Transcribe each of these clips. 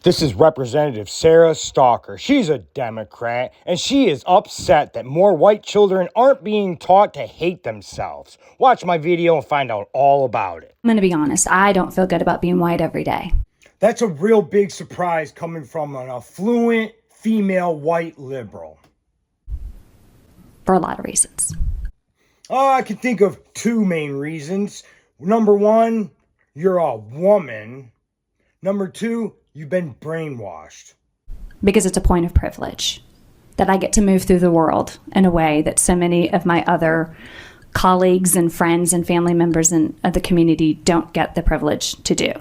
This is Representative Sarah Stalker. She's a Democrat, and she is upset that more white children aren't being taught to hate themselves. Watch my video and find out all about it. I'm going to be honest. I don't feel good about being white every day. That's a real big surprise coming from an affluent female white liberal. For a lot of reasons. I can think of two main reasons. Number one, you're a woman. Number two, you've been brainwashed. Because it's a point of privilege that I get to move through the world in a way that so many of my other colleagues and friends and family members in the community don't get the privilege to do.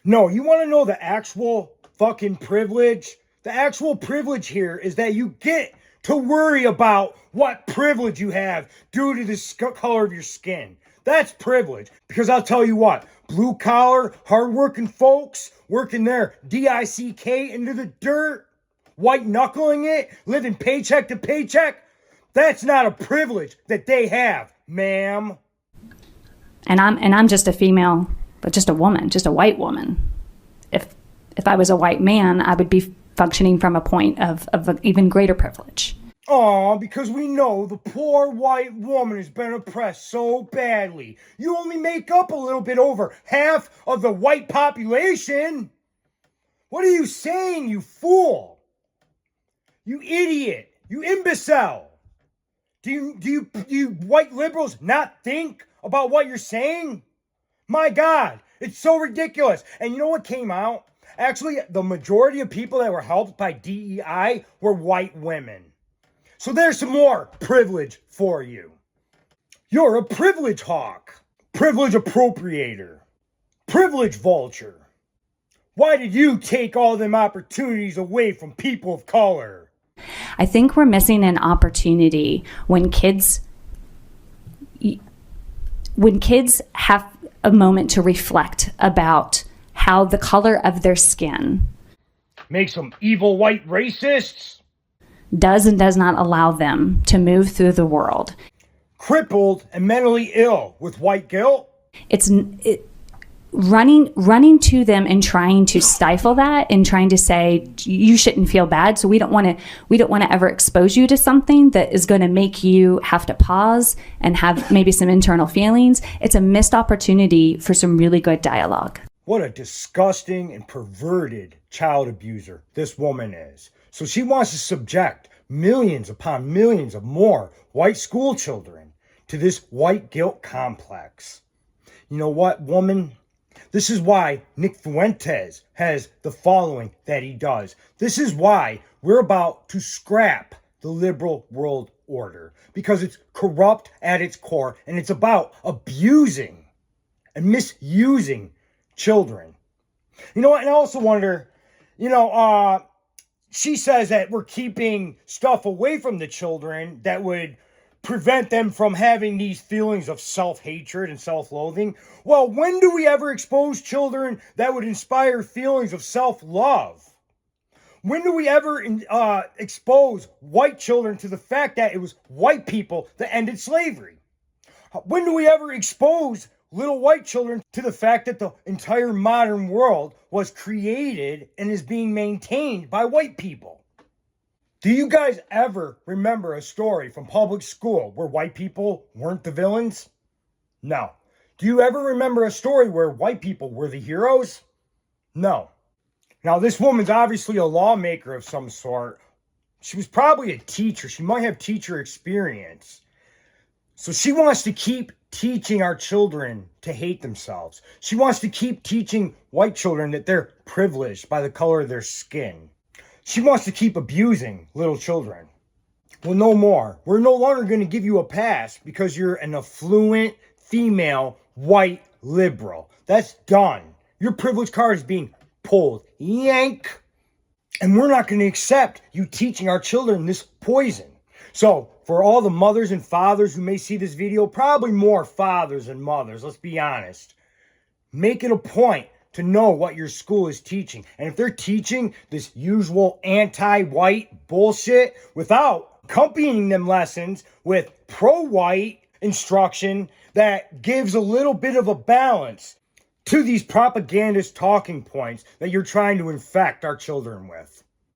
No, you want to know the actual fucking privilege? The actual privilege here is that you get to worry about what privilege you have due to the color of your skin. That's privilege. Because I'll tell you what, blue collar, hardworking folks working their DICK into the dirt, white knuckling it, living paycheck to paycheck, that's not a privilege that they have, ma'am. And I'm just a female, but just a woman, just a white woman. If I was a white man, I would be functioning from a point of an even greater privilege. Aw, because we know the poor white woman has been oppressed so badly. You only make up a little bit over half of the white population. What are you saying, you fool? You idiot. You imbecile. Do you white liberals not think about what you're saying? My God, it's so ridiculous. And you know what came out? Actually, the majority of people that were helped by DEI were white women. So there's some more privilege for you. You're a privilege hawk, privilege appropriator, privilege vulture. Why did you take all them opportunities away from people of color? I think we're missing an opportunity when kids have a moment to reflect about how the color of their skin makes them evil white racists? Does and does not allow them to move through the world. Crippled and mentally ill with white guilt? Running to them and trying to stifle that and trying to say you shouldn't feel bad, so we don't want to ever expose you to something that is going to make you have to pause and have maybe some internal feelings. It's a missed opportunity for some really good dialogue. What a disgusting and perverted child abuser this woman is. So she wants to subject millions upon millions of more white school children to this white guilt complex. You know what, woman? This is why Nick Fuentes has the following that he does. This is why we're about to scrap the liberal world order, because it's corrupt at its core and it's about abusing and misusing children. You know what? And I also wonder, she says that we're keeping stuff away from the children that would prevent them from having these feelings of self-hatred and self-loathing. Well, when do we ever expose children that would inspire feelings of self-love? When do we ever expose white children to the fact that it was white people that ended slavery? When do we ever expose little white children to the fact that the entire modern world was created and is being maintained by white people? Do you guys ever remember a story from public school where white people weren't the villains? No. Do you ever remember a story where white people were the heroes? No. Now, this woman's obviously a lawmaker of some sort. She was probably a teacher. She might have teacher experience. So she wants to keep teaching our children to hate themselves. She wants to keep teaching white children that they're privileged by the color of their skin. She wants to keep abusing little children. Well, no more. We're no longer going to give you a pass because you're an affluent female white liberal. That's done. Your privilege card is being pulled. Yank. And we're not going to accept you teaching our children this poison. So, for all the mothers and fathers who may see this video, probably more fathers than mothers, let's be honest. Make it a point to know what your school is teaching. And if they're teaching this usual anti-white bullshit without accompanying them lessons with pro-white instruction that gives a little bit of a balance, to these propagandist talking points that you're trying to infect our children with.